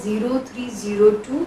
0302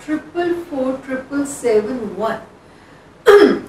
444771।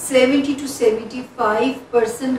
70 to 75%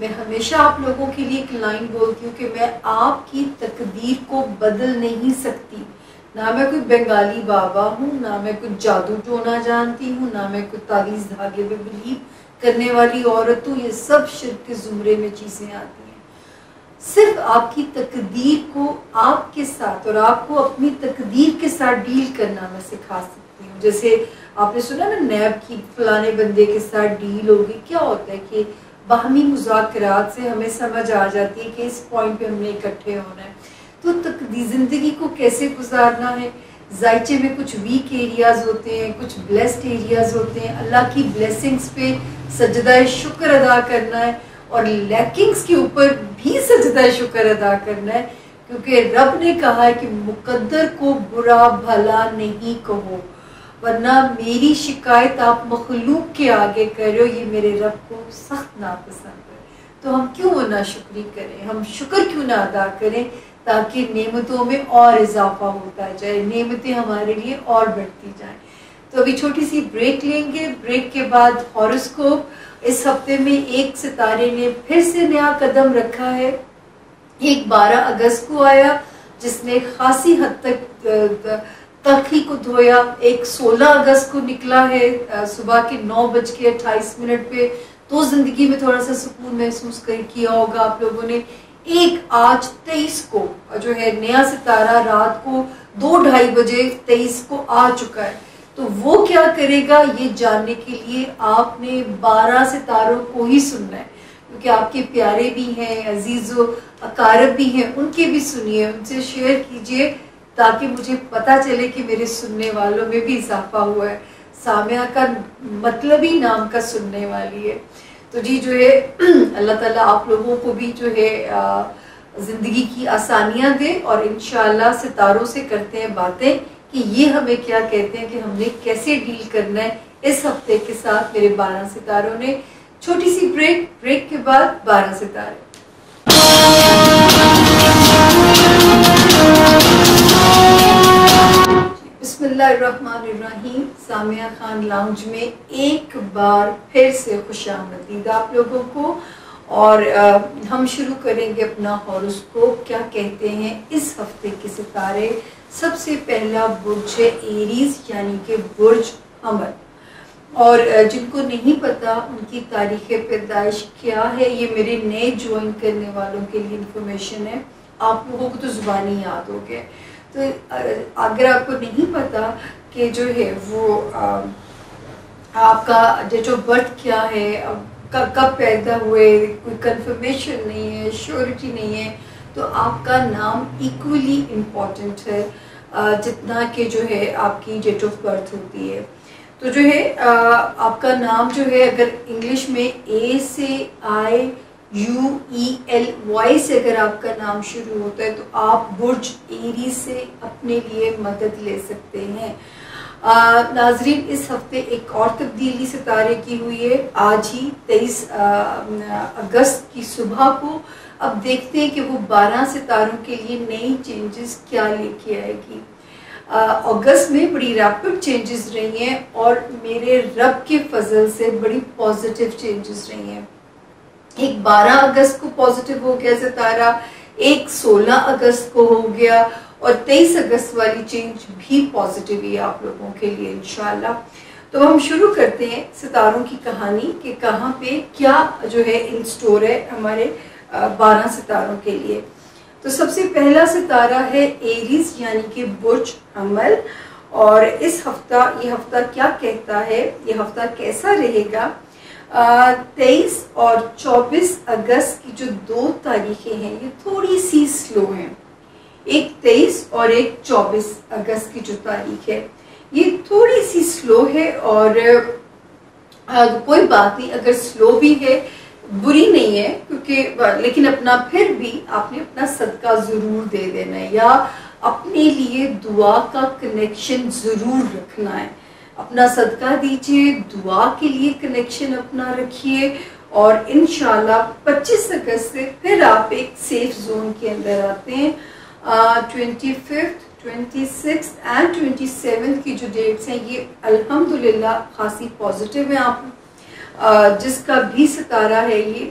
میں ہمیشہ آپ لوگوں کے لیے ایک لائن بولتی ہوں کہ میں آپ کی تقدیر کو بدل نہیں سکتی. نہ میں کوئی بنگالی بابا ہوں، نہ میں کچھ جادو ٹونا جانتی ہوں، نہ میں کوئی تعویذ دھاگے میں بلیو کرنے والی عورت ہوں. یہ سب شرک کے زمرے میں چیزیں آتی ہیں. صرف آپ کی تقدیر کو آپ کے ساتھ اور آپ کو اپنی تقدیر کے ساتھ ڈیل کرنا میں سکھا سکتی ہوں. جیسے آپ نے سنا نا نیب کی فلانے بندے کے ساتھ ڈیل ہوگی. کیا ہوتا ہے کہ باہمی مذاکرات سے ہمیں سمجھ آ جاتی ہے کہ اس پوائنٹ پہ ہم نے اکٹھے ہونا ہے. تو زندگی کو کیسے گزارنا ہے. ذائچے میں کچھ ویک ایریاز ہوتے ہیں، کچھ بلیسڈ ایریاز ہوتے ہیں. اللہ کی بلیسنگز پہ سجدہ شکر ادا کرنا ہے اور لیکنگز کے اوپر بھی سجدہ شکر ادا کرنا ہے، کیونکہ رب نے کہا ہے کہ مقدر کو برا بھلا نہیں کہو، ورنہ میری شکایت آپ مخلوق کے آگے کر رہے ہو، یہ میرے رب کو سخت ناپسند ہے. تو ہم کیوں نہ شکری کریں، ہم شکر کیوں نہ ادا کریں تاکہ نعمتوں میں اور اضافہ ہوتا جائے، نعمتیں ہمارے لیے اور بڑھتی جائیں. تو ابھی چھوٹی سی بریک لیں گے. بریک کے بعد ہاروسکوپ. اس ہفتے میں ایک ستارے نے پھر سے نیا قدم رکھا ہے. ایک 12 اگست کو آیا جس نے خاصی حد تک تلخی کو دھویا. ایک 16 اگست کو نکلا ہے صبح کے 9:28 پہ. تو زندگی میں تھوڑا سا سکون محسوس کیا ہوگا آپ لوگوں نے. ایک آج 23 کو جو ہے نیا ستارہ رات کو 2:30 بجے 23 کو آ چکا ہے. تو وہ کیا کرے گا یہ جاننے کے لیے آپ نے 12 ستاروں کو ہی سننا ہے، کیونکہ آپ کے پیارے بھی ہیں، عزیز و اقارب بھی ہیں، ان کے بھی سنیے، ان سے شیئر کیجئے تاکہ مجھے پتہ چلے کہ میرے سننے والوں میں بھی اضافہ ہوا ہے. سامعہ کا مطلبی نام کا سننے والی ہے. تو جی جو ہے اللہ تعالیٰ آپ لوگوں کو بھی جو ہے زندگی کی آسانیاں دے، اور انشاءاللہ ستاروں سے کرتے ہیں باتیں کہ یہ ہمیں کیا کہتے ہیں کہ ہم نے کیسے ڈیل کرنا ہے اس ہفتے کے ساتھ میرے 12 ستاروں نے. چھوٹی سی بریک کے بعد 12 ستارے. بسم اللہ الرحمن الرحیم. سامعہ خان لاؤنج میں ایک بار پھر سے خوش آمدید آپ لوگوں کو. اور ہم شروع کریں گے اپنا ہاروسکوپ. کیا کہتے ہیں اس ہفتے کے ستارے. سب سے پہلا برج ہے ایریز یعنی کہ برج حمل. اور جن کو نہیں پتا ان کی تاریخ پیدائش کیا ہے، یہ میرے نئے جوائن کرنے والوں کے لیے انفارمیشن ہے. آپ لوگوں کو تو زبانی یاد ہو گیا. تو اگر آپ کو نہیں پتا کہ جو ہے وہ آپ کا ڈیٹ آف برتھ کیا ہے، کب پیدا ہوئے، کوئی کنفرمیشن نہیں ہے، شیورٹی نہیں ہے، تو آپ کا نام ایکولی امپورٹنٹ ہے جتنا کہ جو ہے آپ کی ڈیٹ آف برتھ ہوتی ہے. تو جو ہے آپ کا نام جو ہے اگر انگلش میں اے سے IUEL سے اگر آپ کا نام شروع ہوتا ہے تو آپ برج ایری سے اپنے لیے مدد لے سکتے ہیں. ناظرین اس ہفتے ایک اور تبدیلی ستارے کی ہوئی ہے آج ہی 23 اگست کی صبح کو. اب دیکھتے ہیں کہ وہ 12 ستاروں کے لیے نئی چینجز کیا لے کے آئے گی. اگست میں بڑی ریپڈ چینجز رہی ہیں اور میرے رب کے فضل سے بڑی پازیٹیو چینجز رہی ہیں. ایک 12 اگست کو پازیٹیو ہو گیا ستارہ، ایک 16 اگست کو ہو گیا، اور 23 اگست والی چینج بھی پازیٹیو ہی آپ لوگوں کے لیے انشاءاللہ. تو ہم شروع کرتے ہیں ستاروں کی کہانی کہ کہاں پہ کیا جو ہے ان سٹور ہے ہمارے 12 ستاروں کے لیے. تو سب سے پہلا ستارہ ہے ایریز یعنی کہ برج حمل. اور اس ہفتہ یہ ہفتہ کیا کہتا ہے، یہ ہفتہ کیسا رہے گا. 23 اور 24 اگست کی جو 2 تاریخیں ہیں یہ تھوڑی سی سلو ہیں. ایک 23 اور ایک 24 اگست کی جو تاریخ ہے یہ تھوڑی سی سلو ہے، اور کوئی بات نہیں، اگر سلو بھی ہے بری نہیں ہے، کیونکہ لیکن اپنا پھر بھی آپ نے اپنا صدقہ ضرور دے دینا ہے یا اپنے لیے دعا کا کنیکشن ضرور رکھنا ہے. اپنا صدقہ دیجئے، دعا کے لیے کنیکشن اپنا رکھیے، اور انشاءاللہ 25 اگست سے پھر آپ ایک سیف زون کے اندر آتے ہیں. 25th 26th اینڈ 27th کی جو ڈیٹس ہیں یہ الحمدللہ خاصی پازیٹیو ہیں. آپ جس کا بھی ستارہ ہے یہ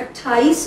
28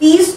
30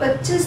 25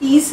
30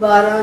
12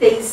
23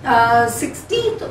16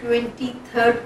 23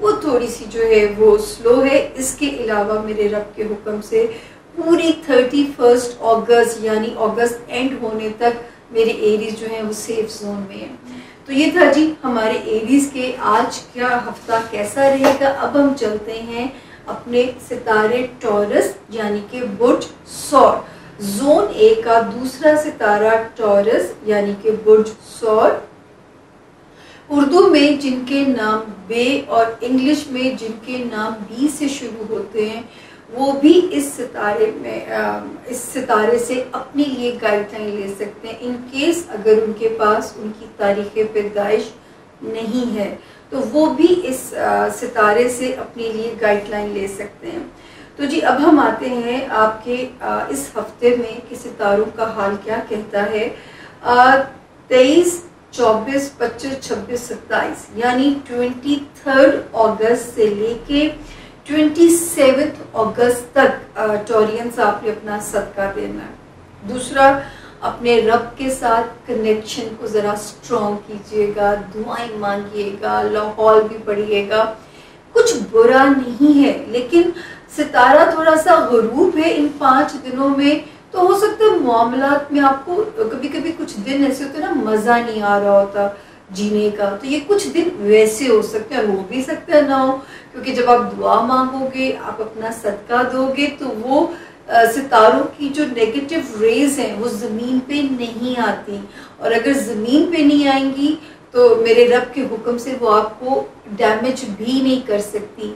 وہ تھوڑی سی جو ہے وہ سلو ہے. اس کے علاوہ میرے رب کے حکم سے پوری 31 اگست یعنی اگست اینڈ ہونے تک میرے ایریز جو ہیں وہ سیف زون میں ہیں. تو یہ تھا جی ہمارے ایریز کے آج کا ہفتہ کیسا رہے گا. اب ہم چلتے ہیں اپنے ستارے ٹورس یعنی کہ برج ثور. زون اے کا دوسرا ستارہ ٹورس یعنی کہ برج ثور. اردو میں جن کے نام بے اور انگلش میں جن کے نام بی سے شروع ہوتے ہیں وہ بھی اس ستارے سے اپنے لیے گائیڈ لائن لے سکتے ہیں. ان کیس اگر ان کے پاس ان کی تاریخ پیدائش نہیں ہے تو وہ بھی اس ستارے سے اپنے لیے گائیڈ لائن لے سکتے ہیں. تو جی اب ہم آتے ہیں آپ کے اس ہفتے میں کہ ستاروں کا حال کیا کہتا ہے. 23 24 25 26 27 یعنی 23 اگست سے لے کے 27 اگست تک ٹورینس آپ نے اپنا صدقہ دینا ہے. دوسرا اپنے رب کے ساتھ کنیکشن کو ذرا سٹرونگ کیجئے گا, دعائیں مانگیے گا, لاہور بھی پڑھیے گا. کچھ برا نہیں ہے لیکن ستارہ تھوڑا سا غروب ہے ان 5 دنوں میں, تو ہو سکتا ہے معاملات میں آپ کو کبھی کبھی کچھ دن ایسے ہوتے ہیں نا مزہ نہیں آ رہا ہوتا جینے کا, تو یہ کچھ دن ویسے ہو سکتے ہیں, ہو بھی سکتا ہے نہ ہو, کیونکہ جب آپ دعا مانگو گے آپ اپنا صدقہ دو گے تو وہ ستاروں کی جو نیگیٹو ریز ہیں وہ زمین پہ نہیں آتی, اور اگر زمین پہ نہیں آئیں گی تو میرے رب کے حکم سے وہ آپ کو ڈیمیج بھی نہیں کر سکتی.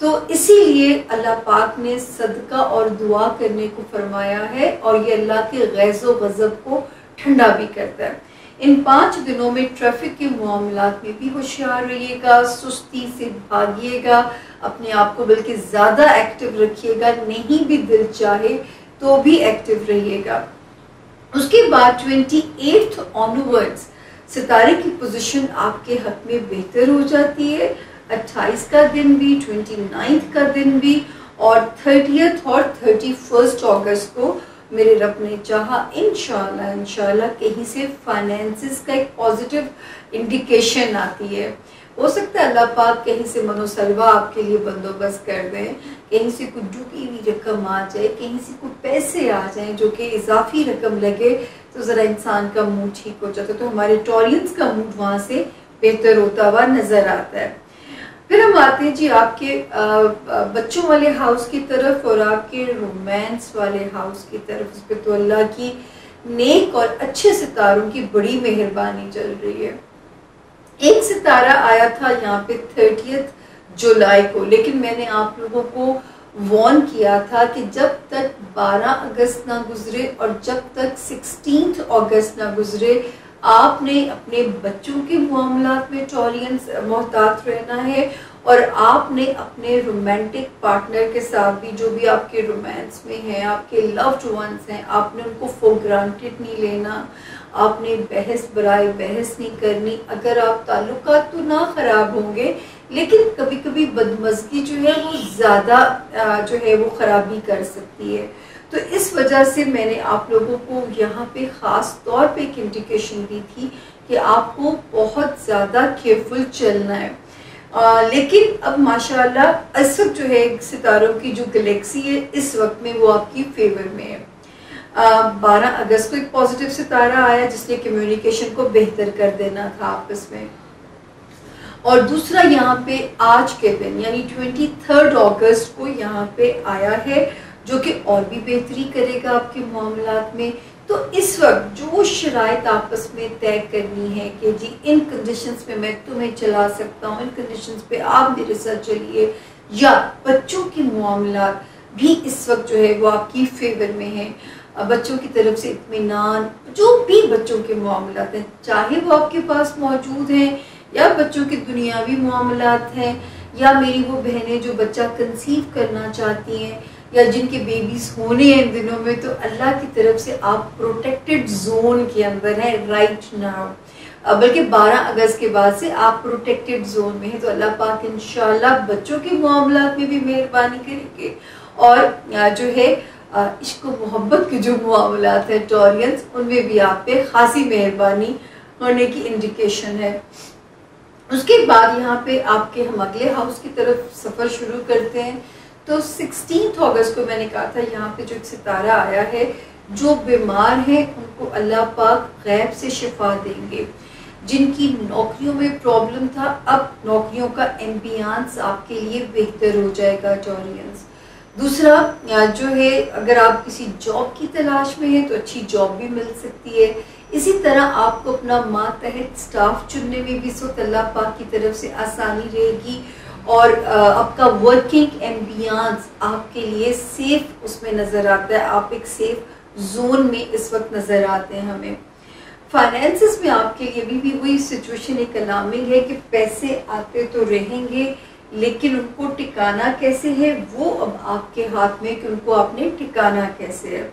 تو اسی لیے اللہ پاک نے صدقہ اور دعا کرنے کو فرمایا ہے, اور یہ اللہ کے غیظ و غضب کو ٹھنڈا بھی کرتا ہے. ان 5 دنوں میں ٹریفک کے معاملات میں بھی ہوشیار رہیے گا, سستی سے بھاگیے گا, اپنے آپ کو بلکہ زیادہ ایکٹیو رکھیے گا, نہیں بھی دل چاہے تو بھی ایکٹیو رہیے گا. اس کے بعد 28 آنورڈز ستارے کی پوزیشن آپ کے حق میں بہتر ہو جاتی ہے. 28 کا دن بھی, 29 کا دن بھی, اور 30 اور 31 اگست کو میرے رب نے چاہا انشاءاللہ کہیں سے فائنینسز کا ایک پازیٹیو انڈیکیشن آتی ہے. ہو سکتا ہے اللہ پاک کہیں سے منوسلوا آپ کے لیے بندوبست کر دیں, کہیں سے کوئی ڈوبی ہوئی رقم آ جائے, کہیں سے کوئی پیسے آ جائیں جو کہ اضافی رقم لگے تو ذرا انسان کا موڈ ٹھیک ہو جاتا ہے. تو ہمارے ٹورینس کا موڈ وہاں سے بہتر ہوتا ہوا نظر آتا ہے. پھر ہم آتے ہیں جی آپ کے بچوں والے ہاؤس کی طرف اور آپ کے رومانس والے ہاؤس کی طرف. اس پہ تو اللہ کی نیک اور اچھے ستاروں کی بڑی مہربانی چل رہی ہے. ایک ستارہ آیا تھا یہاں پہ 30 جولائی کو, لیکن میں نے آپ لوگوں کو وارن کیا تھا کہ جب تک 12 اگست نہ گزرے اور جب تک 16 اگست نہ گزرے آپ نے اپنے بچوں کے معاملات میں ٹورینس محتاط رہنا ہے, اور آپ نے اپنے رومانٹک پارٹنر کے ساتھ بھی جو بھی آپ کے رومانس میں ہیں, آپ کے لوڈ ونس ہیں, آپ نے ان کو فور گرانٹیڈ نہیں لینا, آپ نے بحث برائے بحث نہیں کرنی. اگر آپ تعلقات تو نہ خراب ہوں گے لیکن کبھی کبھی بدمزگی جو ہے وہ زیادہ جو ہے وہ خرابی کر سکتی ہے. تو اس وجہ سے میں نے آپ لوگوں کو یہاں پہ خاص طور پہ ایک انڈیکیشن دی تھی کہ آپ کو بہت زیادہ کیئرفل چلنا ہے. لیکن اب ماشاءاللہ اس وقت جو ہے ستاروں کی جو گلیکسی ہے اس وقت میں وہ آپ کی فیور میں ہے. 12 اگست کو ایک پازیٹیو ستارہ آیا جس نے کمیونیکیشن کو بہتر کر دینا تھا آپس میں, اور دوسرا یہاں پہ آج کے دن یعنی 23 اگست کو یہاں پہ آیا ہے جو کہ اور بھی بہتری کرے گا آپ کے معاملات میں. تو اس وقت جو شرائط آپس میں طے کرنی ہے کہ جی ان کنڈیشنز پہ میں تمہیں چلا سکتا ہوں, ان کنڈیشنز پہ آپ میرے ساتھ چلیے, یا بچوں کے معاملات بھی اس وقت جو ہے وہ آپ کی فیور میں ہیں. بچوں کی طرف سے اطمینان, جو بھی بچوں کے معاملات ہیں چاہے وہ آپ کے پاس موجود ہیں یا بچوں کے دنیاوی معاملات ہیں, یا میری وہ بہنیں جو بچہ کنسیو کرنا چاہتی ہیں یا جن کے بیبیز ہونے ہیں ان دنوں میں, تو اللہ کی طرف سے آپ پروٹیکٹڈ زون کے اندر ہیں رائٹ ناؤ. بلکہ 12 اگست کے بعد سے آپ پروٹیکٹڈ زون میں ہیں. تو اللہ پاک انشاءاللہ بچوں کے معاملات میں بھی مہربانی کریں گے, اور جو ہے عشق و محبت کے جو معاملات ہیں ٹورینس ان میں بھی آپ پہ خاصی مہربانی ہونے کی انڈیکیشن ہے. اس کے بعد یہاں پہ آپ کے ہم اگلے ہاؤس کی طرف سفر شروع کرتے ہیں. تو 16 اگست کو میں نے کہا تھا یہاں پہ جو ایک ستارہ آیا ہے، جو بیمار ہیں ان کو اللہ پاک غیب سے شفا دیں گے. جن کی نوکریوں میں پرابلم تھا، اب نوکریوں کا ایمبیانس آپ کے لیے بہتر ہو جائے گا ٹورینس. دوسرا جو ہے، اگر آپ کسی جاب کی تلاش میں ہیں تو اچھی جاب بھی مل سکتی ہے. اسی طرح آپ کو اپنا ماتحت سٹاف چننے میں بھی اس وقت اللہ پاک کی طرف سے آسانی رہے گی، اور آپ کا ورکنگ ایمبیانس آپ کے لیے سیف اس میں نظر آتا ہے. آپ ایک سیف زون میں اس وقت نظر آتے ہیں ہمیں. فائنینسز میں آپ کے لیے بھی وہی سچویشن ایک الارمنگ ہے کہ پیسے آتے تو رہیں گے، لیکن ان کو ٹکانا کیسے ہے وہ اب آپ کے ہاتھ میں کہ ان کو آپ نے ٹکانا کیسے ہے.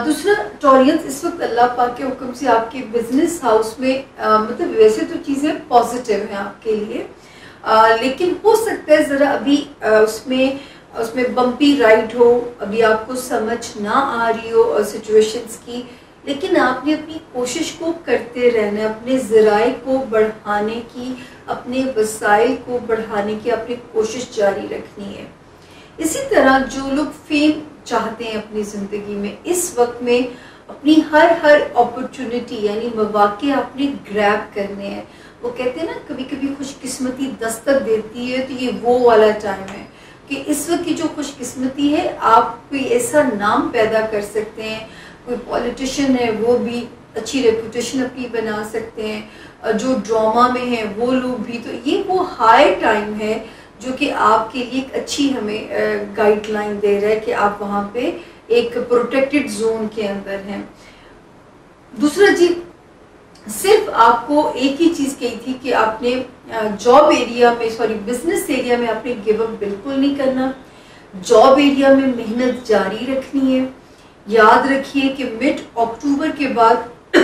دوسرا ٹورینس، اس وقت اللہ پاک کے حکم سے آپ کے بزنس ہاؤس میں مطلب ویسے تو چیزیں پازیٹیو ہیں آپ کے لیے، لیکن ہو سکتا ہے ذرا ابھی اس میں بمپی رائڈ ہو، ابھی آپ کو سمجھ نہ آ رہی ہو سچویشنز کی، لیکن آپ نے اپنی کوشش کو کرتے رہنا ہے، اپنے ذرائع کو بڑھانے کی، اپنے وسائل کو بڑھانے کی اپنی کوشش جاری رکھنی ہے. اسی طرح جو لوگ فیم چاہتے ہیں اپنی زندگی میں، اس وقت میں اپنی ہر اپرچونٹی یعنی مواقع آپ نے گریب کرنے ہیں. وہ کہتے ہیں نا کبھی کبھی خوش قسمتی دستک دیتی ہے، تو یہ وہ والا ٹائم ہے کہ اس وقت کی جو خوش قسمتی ہے، آپ کوئی ایسا نام پیدا کر سکتے ہیں. کوئی پولیٹیشین ہے وہ بھی اچھی ریپوٹیشن اپنی بنا سکتے ہیں، جو ڈراما میں ہیں وہ لوگ بھی. تو یہ وہ ہائی ٹائم ہے جو کہ آپ کے لیے ایک اچھی ہمیں گائیڈ لائن دے رہا ہے کہ آپ وہاں پہ ایک پروٹیکٹڈ زون کے اندر ہیں. دوسرا جی، صرف آپ کو ایک ہی چیز کہی تھی کہ آپ نے جاب ایریا میں بزنس ایریا میں آپ نے گیو اپ بالکل نہیں کرنا. جاب ایریا میں محنت جاری رکھنی ہے. یاد رکھیے کہ مڈ اکتوبر کے بعد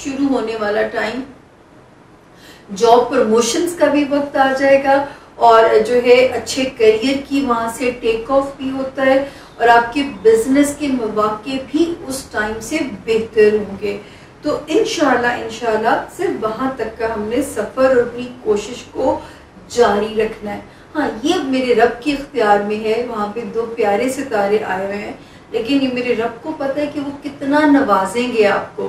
شروع ہونے والا ٹائم جاب پروموشنز کا بھی وقت آ جائے گا، اور جو ہے اچھے کیریئر کی وہاں سے ٹیک آف بھی ہوتا ہے، اور آپ کے بزنس کے مواقع بھی اس ٹائم سے بہتر ہوں گے. تو انشاءاللہ صرف وہاں تک کا ہم نے سفر اور اپنی کوشش کو جاری رکھنا ہے. ہاں، یہ اب میرے رب کے اختیار میں ہے. وہاں پہ 2 پیارے ستارے آئے ہوئے ہیں، لیکن یہ میرے رب کو پتہ ہے کہ وہ کتنا نوازیں گے آپ کو.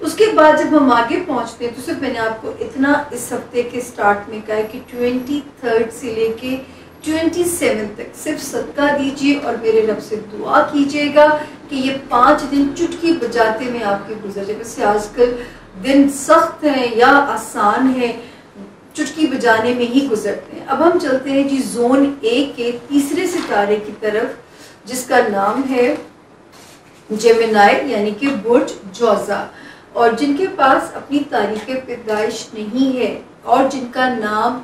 اس کے بعد جب ہم آگے پہنچتے ہیں تو صرف میں نے آپ کو اتنا اس ہفتے کے سٹارٹ میں کہا ہے کہ 23 سے لے کے 27 تک صرف صدقہ دیجیے اور میرے رب سے دعا کیجیے گا کہ یہ 5 دن چٹکی بجاتے میں آپ کے گزر جائے. ویسے آج کل دن سخت ہیں یا آسان ہیں، چٹکی بجانے میں ہی گزرتے ہیں. اب ہم چلتے ہیں جی زون اے کے تیسرے ستارے کی طرف، جس کا نام ہے جیمنائی یعنی کہ برج جوزا، اور جن کے پاس اپنی تاریخ پیدائش نہیں ہے اور جن کا نام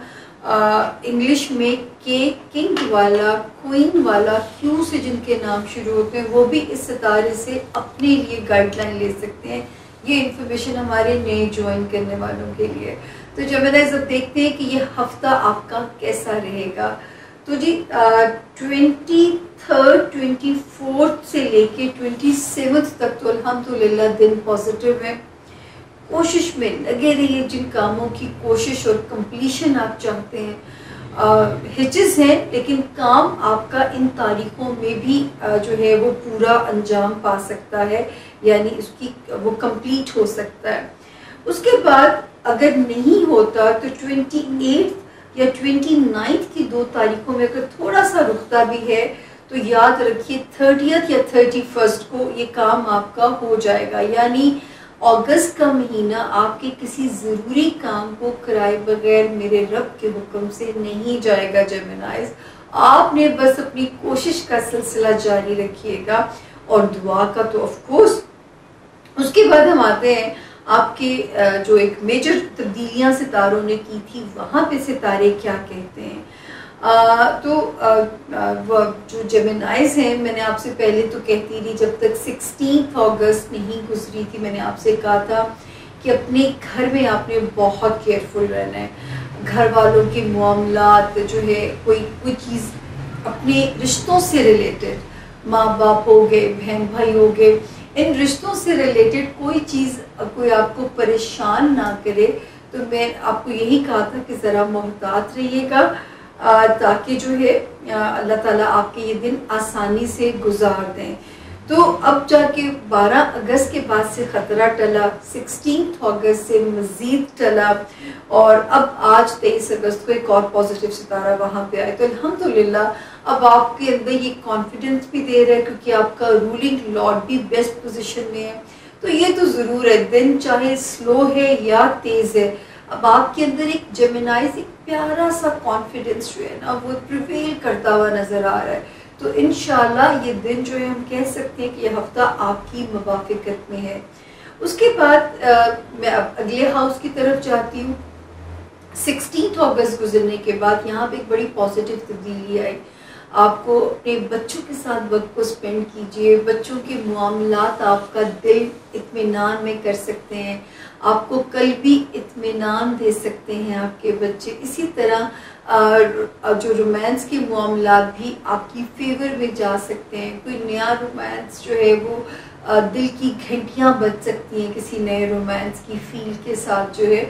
انگلش میں کے کنگ والا، کوئین والا، کیوں سے جن کے نام شروع ہوتے ہیں، وہ بھی اس ستارے سے اپنے لیے گائیڈ لائن لے سکتے ہیں. یہ انفارمیشن ہمارے نئے جوائن کرنے والوں کے لیے. تو جیمنائی اب دیکھتے ہیں کہ یہ ہفتہ آپ کا کیسا رہے گا. تو جی 23 24 سے لے کے 27 تک تو الحمدللہ دن پازیٹیو ہے. کوشش میں لگے رہیے، جن کاموں کی کوشش اور کمپلیشن آپ چاہتے ہیں. ہچز ہیں لیکن کام آپ کا ان تاریخوں میں بھی جو ہے وہ پورا انجام پا سکتا ہے، یعنی اس کی وہ کمپلیٹ ہو سکتا ہے. اس کے بعد اگر نہیں ہوتا تو 28 یا 29 کی 2 تاریخوں میں اگر تھوڑا سا رکتا بھی ہے تو یاد رکھیے 30 یا 31 کو یہ کام آپ کا ہو جائے گا. یعنی اگست کا مہینہ آپ کے کسی ضروری کام کو کرائے بغیر میرے رب کے حکم سے نہیں جائے گا. جیمنائز، آپ نے بس اپنی کوشش کا سلسلہ جاری رکھیے گا اور دعا کا تو آف کورس. اس کے بعد ہم آتے ہیں آپ کے جو ایک میجر تبدیلیاں ستاروں نے کی تھی، وہاں پہ ستارے کیا کہتے ہیں. تو جو جیمنائز ہیں، میں نے آپ سے پہلے تو کہتی رہی جب تک 16 اگست نہیں گزری تھی، میں نے آپ سے کہا تھا کہ اپنے گھر میں آپ نے بہت کیئرفل رہنا ہے. گھر والوں کے معاملات جو ہے، کوئی چیز اپنے رشتوں سے ریلیٹڈ، ماں باپ ہو گئے، بہن بھائی ہو گئے، ان رشتوں سے ریلیٹڈ کوئی چیز کوئی آپ کو پریشان نہ کرے تو میں آپ کو یہی کہا تھا کہ ذرا محتاط رہیے گا تاکہ جو ہے اللہ تعالیٰ آپ کے یہ دن آسانی سے گزار دیں. تو اب جا کے 12 اگست کے بعد سے خطرہ ٹلا, 16 اگست سے مزید ٹلا, اور اب آج 23 اگست کو ایک اور پازیٹیو ستارہ وہاں پہ آئے. تو الحمدللہ اب آپ کے اندر یہ کانفیڈنس بھی دے رہا ہے کیونکہ آپ کا رولنگ لارڈ بھی بیسٹ پوزیشن میں ہے. تو یہ تو ضرور ہے, دن چاہے سلو ہے یا تیز ہے, اب آپ کے اندر ایک جیمنائز ایک پیارا سا کانفیڈنس جو ہے نا وہ پریویل کرتا ہوا نظر آ رہا ہے. تو انشاءاللہ یہ دن جو ہے ہم کہہ سکتے ہیں کہ یہ ہفتہ آپ کی موافقت میں ہے. اس کے بعد میں اب اگلے ہاؤس کی طرف جاتی ہوں. 16 اگست گزرنے کے بعد یہاں پہ ایک بڑی پازیٹیو تبدیلی آئی. آپ کو اپنے بچوں کے ساتھ وقت کو سپینڈ کیجئے, بچوں کے معاملات آپ کا دل اطمینان میں کر سکتے ہیں, آپ کو قلبی اطمینان دے سکتے ہیں آپ کے بچے. اسی طرح جو رومانس کے معاملات بھی آپ کی فیور میں جا سکتے ہیں. کوئی نیا رومانس جو ہے وہ دل کی گھنٹیاں بج سکتی ہیں کسی نئے رومانس کی فیل کے ساتھ جو ہے.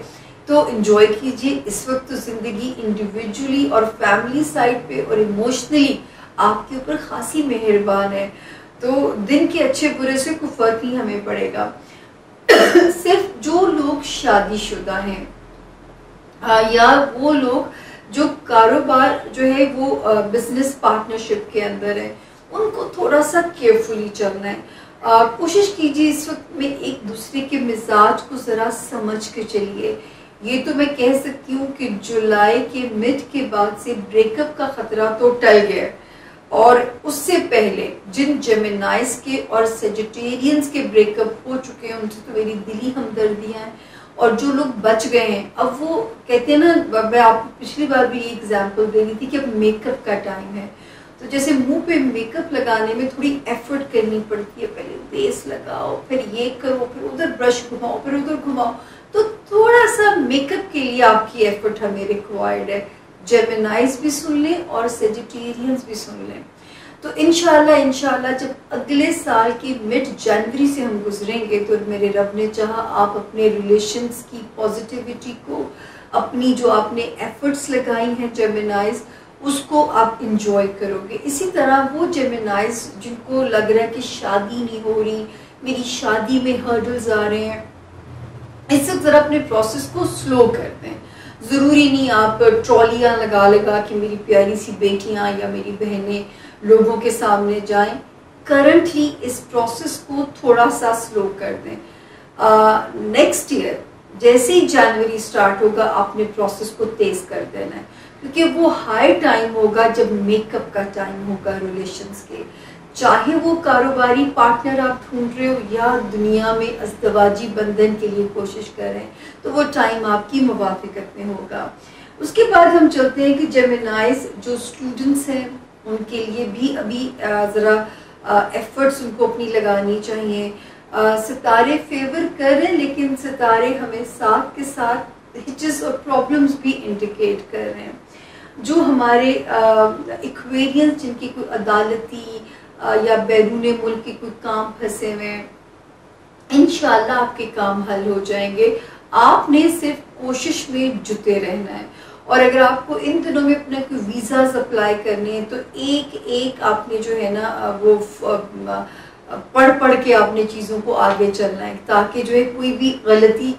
تو انجوائے کیجئے. اس وقت تو زندگی انڈیویجولی اور فیملی سائڈ پہ اور ایموشنلی آپ کے اوپر خاصی مہربان ہے. تو دن کے اچھے برے سے کوئی فرق نہیں ہمیں پڑے گا. صرف جو لوگ شادی شدہ ہیں یا وہ لوگ جو کاروبار جو ہے وہ بزنس پارٹنرشپ کے اندر ہے, ان کو تھوڑا سا کیئرفلی چلنا ہے. کوشش کیجئے اس وقت میں ایک دوسرے کے مزاج کو ذرا سمجھ کے چلیے. یہ تو میں کہہ سکتی ہوں کہ جولائی کے مڈ کے بعد سے بریک اپ کا خطرہ تو ٹل گیا, اور اس سے پہلے جن جیمنائز کے اور سیجیٹیرینز کے بریک اپ ہو چکے ہیں ان سے تو میری دلی ہمدردیاں ہیں. اور جو لوگ بچ گئے ہیں اب وہ کہتے ہیں نا, میں آپ کو پچھلی بار بھی یہ ایگزامپل دے رہی تھی کہ اب میک اپ کا ٹائم ہے. تو جیسے منہ پہ میک اپ لگانے میں تھوڑی ایفرٹ کرنی پڑتی ہے, پہلے بیس لگاؤ, پھر یہ کرو, پھر ادھر برش گھماؤ, پھر ادھر گھماؤ. تو تھوڑا سا میک اپ کے لیے آپ کی ایفرٹ ہمیں ریکوائرڈ ہے. جیمنائز بھی سن لیں اور سیجیٹیرینز بھی سن لیں. تو انشاءاللہ جب اگلے سال کی مڈ جنوری سے ہم گزریں گے تو میرے رب نے چاہا آپ اپنے ریلیشنز کی پازیٹیوٹی کو, اپنی جو آپ نے ایفرٹس لگائی ہیں جیمنائز, اس کو آپ انجوائے کرو گے. اسی طرح وہ جیمنائز جن کو لگ رہا ہے کہ شادی نہیں ہو رہی, میری شادی میں ہرڈلز آ رہے ہیں, اس وقت ذرا اپنے پروسیس کو سلو کر دیں. ضروری نہیں آپ ٹرالیاں لگا کہ میری پیاری سی بیٹیاں یا میری بہنیں لوگوں کے سامنے جائیں. کرنٹلی اس پروسیس کو تھوڑا سا سلو کر دیں. نیکسٹ ایئر جیسے ہی جنوری سٹارٹ ہوگا آپ نے پروسیس کو تیز کر دینا ہے, کیونکہ وہ ہائی ٹائم ہوگا جب میک اپ کا ٹائم ہوگا ریلیشنز کے. چاہے وہ کاروباری پارٹنر آپ ڈھونڈ رہے ہو یا دنیا میں ازدواجی بندھن کے لیے کوشش کر رہے ہیں, تو وہ ٹائم آپ کی موافقت میں ہوگا. اس کے بعد ہم چلتے ہیں کہ جیمنائز جو اسٹوڈنٹس ہیں ان کے لیے بھی ابھی ذرا ایفرٹس ان کو اپنی لگانی چاہیے. ستارے فیور کر رہے ہیں لیکن ستارے ہمیں ساتھ کے ساتھ ہچز اور پرابلمس بھی انڈیکیٹ کر رہے ہیں. جو ہمارے ایکویرینس جن کی کوئی عدالتی یا بیرون ملک کے کوئی کام پھنسے ہوئے ہیں, انشاءاللہ آپ کے کام حل ہو جائیں گے. آپ نے صرف کوشش میں جتے رہنا ہے. اور اگر آپ کو ان دنوں میں اپنا کوئی ویزاز اپلائی کرنے ہیں تو ایک آپ نے جو ہے نا وہ پڑھ کے آپ نے چیزوں کو آگے چلنا ہے, تاکہ جو ہے کوئی بھی غلطی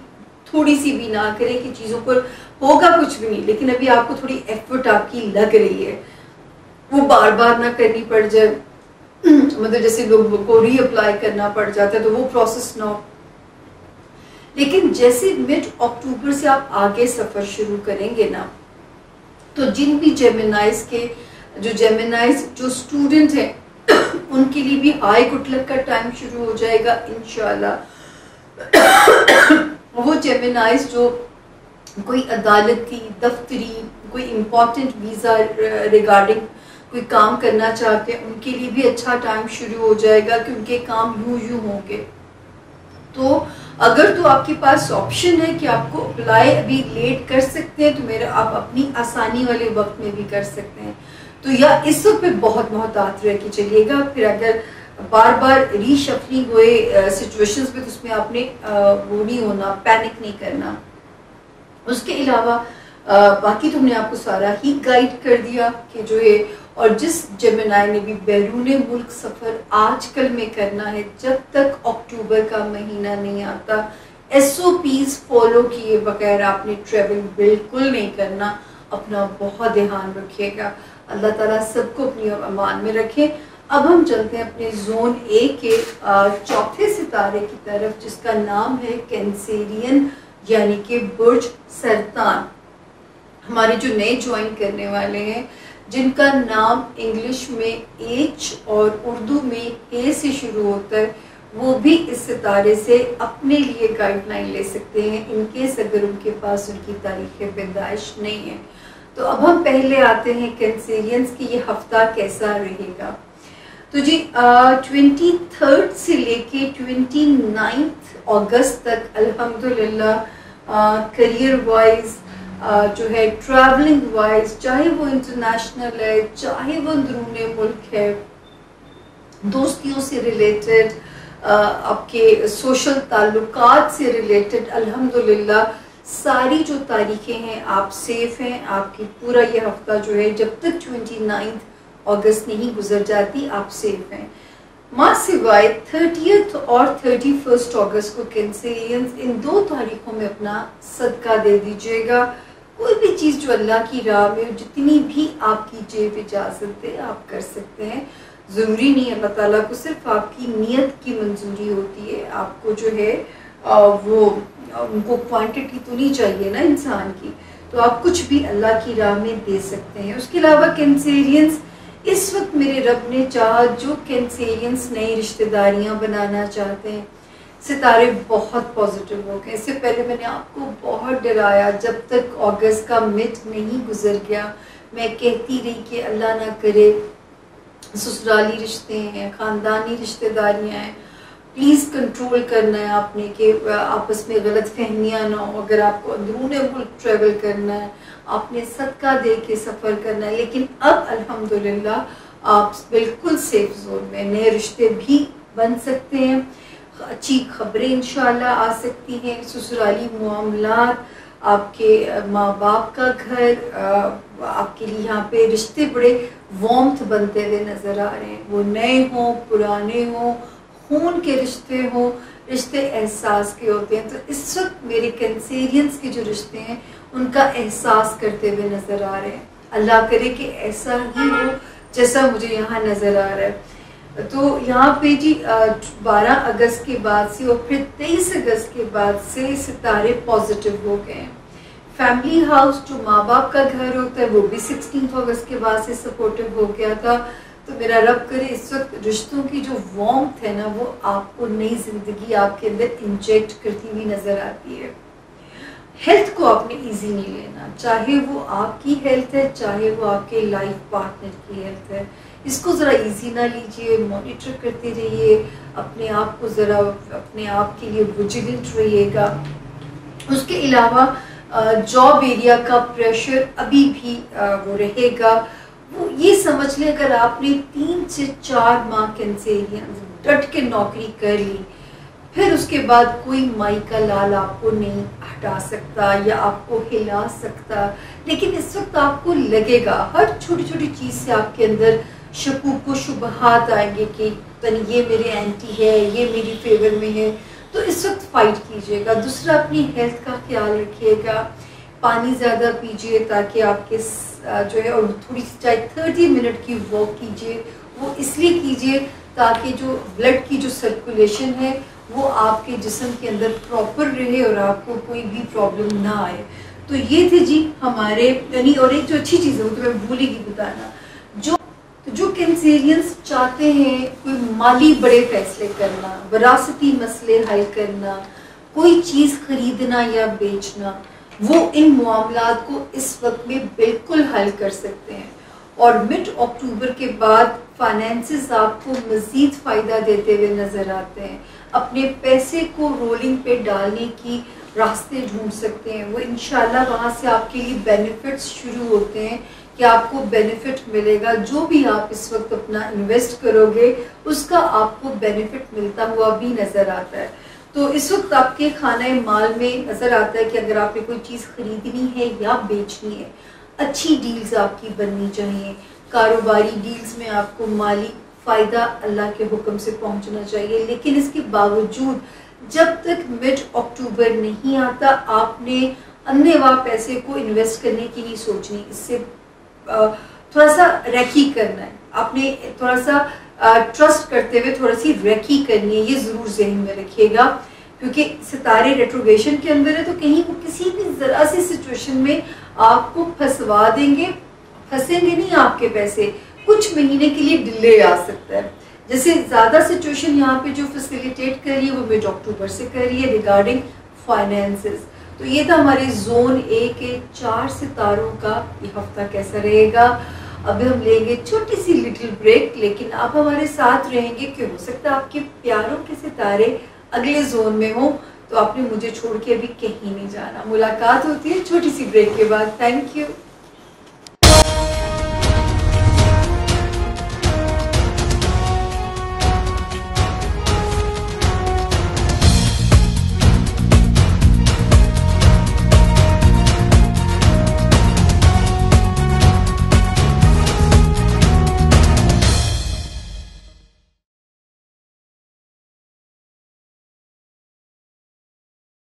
تھوڑی سی بھی نہ کرے کہ چیزوں پر ہوگا کچھ بھی نہیں لیکن ابھی آپ کو تھوڑی ایفرٹ آپ کی لگ رہی ہے, وہ بار بار نہ کرنی پڑ جائے. مطلب جیسے لوگوں کو ری اپلائی کرنا پڑ جاتا ہے تو وہ پروسیس نہ ہو. لیکن جیسے مڈ اکتوبر سے آپ آگے سفر شروع کریں گے نا, تو جن بھی جیمنائز جو اسٹوڈنٹ ہیں ان کے لیے بھی ہائی گڈ لک کا ٹائم شروع ہو جائے گا انشاءاللہ. وہ جیمنائز جو کوئی عدالتی, دفتری, کوئی امپورٹنٹ ویزا ریگارڈنگ کوئی کام کرنا چاہتے ہیں, ان کے لیے بھی اچھا ٹائم شروع ہو جائے گا کہ ان کے کام یوں ہوں گے. تو اگر تو آپ کے پاس آپشن ہے کہ آپ کو اپلائی ابھی لیٹ کر سکتے ہیں تو آپ اپنی آسانی والے وقت میں بھی کر سکتے ہیں. تو یا اس وقت پہ بہت محتاط رہ کے چلیے گا. پھر اگر بار بار ری شفلنگ ہوئے سچویشنز میں تو اس میں آپ نے وہ نہیں ہونا, پینک نہیں کرنا. اس کے علاوہ باقی تو ہم نے آپ کو سارا ہی گائیڈ کر دیا کہ جو ہے، اور جس جیمنائی نے بھی بیرون ملک سفر آج کل میں کرنا ہے، جب تک اکتوبر کا مہینہ نہیں آتا SOPs فالو کیے بغیر آپ نے ٹریول بالکل نہیں کرنا. اپنا بہت دھیان رکھیے گا. اللہ تعالیٰ سب کو اپنی امان میں رکھے. اب ہم چلتے ہیں اپنے زون A کے چوتھے ستارے کی طرف، جس کا نام ہے کینسیرین یعنی کہ برج سرطان. ہمارے جو نئے جوائن کرنے والے ہیں، جن کا نام انگلش میں H اور اردو میں A سے شروع ہوتا ہے، وہ بھی اس ستارے سے اپنے لیے گائیڈ لائن لے سکتے ہیں ان کیس اگر ان کے پاس ان کی تاریخ پیدائش نہیں ہے. تو اب ہم پہلے آتے ہیں کینسیرینز کی یہ ہفتہ کیسا رہے گا. تو جی 23 سے لے کے 29 اگست تک الحمدللہ کریئر وائز جو ہے، ٹریولنگ وائز، چاہے وہ انٹرنیشنل ہے چاہے وہ اندرون ملک ہے، دوستیوں سے ریلیٹڈ، آپ کے سوشل تعلقات سے ریلیٹڈ، الحمدللہ ساری جو تاریخیں ہیں آپ سیف ہیں. آپ کی پورا یہ ہفتہ جو ہے جب تک 29 اگست نہیں گزر جاتی آپ سیف ہیں. ماں سوائے 30 اور 31 اگست کو کینسیرینز ان 2 تاریخوں میں اپنا صدقہ دے دیجیے گا. کوئی بھی چیز جو اللہ کی راہ میں جتنی بھی آپ کی جیب اجازت ہے آپ کر سکتے ہیں. ضروری نہیں اللہ تعالیٰ کو صرف آپ کی نیت کی منظوری ہوتی ہے. آپ کو جو ہے وہ ان کو کوانٹٹی تو نہیں چاہیے نا انسان کی، تو آپ کچھ بھی اللہ کی راہ میں دے سکتے ہیں. اس کے علاوہ کینسیرینز اس وقت میرے رب نے چاہا، جو کینسیرینز نئی رشتہ داریاں بنانا چاہتے ہیں، ستارے بہت پازیٹیو ہو گئے. اس سے پہلے میں نے آپ کو بہت ڈرایا، جب تک اگست کا مڈ نہیں گزر گیا میں کہتی رہی کہ اللہ نہ کرے سسرالی رشتے ہیں، خاندانی رشتہ داریاں ہیں، پلیز کنٹرول کرنا ہے آپ نے کہ آپس میں غلط فہمیاں نہ ہو. اگر آپ کو اندرون ملک ٹریول کرنا ہے آپ نے صدقہ دے کے سفر کرنا ہے. لیکن اب الحمدللہ آپ بالکل سیف زون میں، نئے رشتے بھی بن سکتے ہیں، اچھی خبریں انشاءاللہ آ سکتی ہیں، سسرالی معاملات، آپ کے ماں باپ کا گھر، آپ کے لیے یہاں پہ رشتے بڑے وارمتھ بنتے ہوئے نظر آ رہے ہیں. وہ نئے ہوں پرانے ہوں، خون کے رشتے ہوں، رشتے احساس کے ہوتے ہیں. تو اس وقت میرے کینسیرینز کے جو رشتے ہیں ان کا احساس کرتے ہوئے نظر آ رہے ہیں. اللہ کرے کہ ایسا ہی ہو جیسا مجھے یہاں نظر آ رہا ہے. تو یہاں پہ جی 12 اگست کے بعد سے اور پھر 23 اگست کے بعد سے ستارے پازیٹیو ہو گئے ہیں. فیملی ہاؤس جو ماں باپ کا گھر ہوتا ہے وہ بھی 16 اگست کے بعد سے سپورٹیو ہو گیا تھا. تو میرا رب کرے اس وقت رشتوں کی جو وارمتھ ہے نا وہ آپ کو نئی زندگی آپ کے اندر انجیکٹ کرتی ہوئی نظر آتی ہے. ہیلتھ کو آپ نے ایزی نہیں لینا، چاہے وہ آپ کی ہیلتھ ہے چاہے وہ آپ کے لائف پارٹنر کی ہیلتھ ہے. اس کو ذرا ایزی نہ لیجئے، مانیٹر کرتے رہیے اپنے آپ کو، ذرا اپنے آپ کے لیے ویجیلنٹ رہیے گا. اس کے علاوہ جاب ایریا کا پریشر ابھی بھی وہ رہے گا. وہ یہ سمجھ لیں اگر آپ نے 3 سے 4 ماہ کینسیرینز ڈٹ کے نوکری کر لی، پھر اس کے بعد کوئی مائی کا لال آپ کو نہیں ہٹا سکتا یا آپ کو ہلا سکتا. لیکن اس وقت آپ کو لگے گا ہر چھوٹی چھوٹی چیز سے آپ کے اندر شکوک و شبہات آئیں گے کہ یہ میرے اینٹی ہے، یہ میری فیور میں ہے. تو اس وقت فائٹ کیجیے گا. دوسرا اپنی ہیلتھ کا خیال رکھیے گا، پانی زیادہ پیجیے تاکہ آپ کے جو ہے، اور تھوڑی سی چاہے 30 منٹ کی واک کیجیے. وہ اس لیے کیجیے تاکہ جو بلڈ کی جو سرکولیشن ہے وہ آپ کے جسم کے اندر پراپر رہے اور آپ کو کوئی بھی پرابلم نہ آئے. تو یہ تھے جی ہمارے، یعنی اور ایک جو اچھی چیز ہے وہ تو میں بھولی گی بتانا، جو کینسیرینز چاہتے ہیں کوئی مالی بڑے فیصلے کرنا، وراثتی مسئلے حل کرنا، کوئی چیز خریدنا یا بیچنا، وہ ان معاملات کو اس وقت میں بالکل حل کر سکتے ہیں. اور مڈ اکتوبر کے بعد فائنینسز آپ کو مزید فائدہ دیتے ہوئے نظر آتے ہیں. اپنے پیسے کو رولنگ پہ ڈالنے کی راستے ڈھونڈ سکتے ہیں. وہ انشاءاللہ وہاں سے آپ کے لیے بینیفٹس شروع ہوتے ہیں کہ آپ کو بینیفٹ ملے گا. جو بھی آپ اس وقت اپنا انویسٹ کرو گے اس کا آپ کو بینیفٹ ملتا ہوا بھی نظر آتا ہے. تو اس وقت آپ کے خانہ مال میں نظر آتا ہے کہ اگر آپ نے کوئی چیز خریدنی ہے یا بیچنی ہے، اچھی ڈیلز آپ کی بننی چاہیے، کاروباری ڈیلز میں آپ کو مالی فائدہ اللہ کے حکم سے پہنچنا چاہیے. لیکن اس کے باوجود جب تک مڈ اکتوبر نہیں آتا آپ نے اندھے واہ پیسے کو انویسٹ کرنے کی نہیں سوچنی. اس سے تھوڑا سا ریکی کرنا ہے، آپ نے تھوڑا سا ٹرسٹ کرتے ہوئے تھوڑا سی ریکی کرنی ہے. یہ ضرور ذہن میں رکھیے گا کیونکہ ستارے ریٹروگریشن کے اندر ہے تو کہیں وہ کسی بھی ذرا سی سچویشن میں آپ کو پھنسوا دیں گے. پھنسیں گے نہیں آپ کے پیسے، کچھ مہینے کے لیے ڈیلے آ سکتا ہے. جیسے زیادہ سچویشن یہاں پہ جو فیسیلیٹیٹ کر رہی ہے وہ مڈ اکتوبر سے کر رہی ہے ریگارڈنگ فائنینسز. تو یہ تھا ہمارے زون اے کے 4 ستاروں کا یہ ہفتہ کیسا رہے گا. اب ہم لیں گے چھوٹی سی لٹل بریک، لیکن آپ ہمارے ساتھ رہیں گے کہ ہو سکتا ہے آپ کے پیاروں کے ستارے اگلے زون میں ہوں، تو آپ نے مجھے چھوڑ کے ابھی کہیں نہیں جانا. ملاقات ہوتی ہے چھوٹی سی بریک کے بعد. Thank you.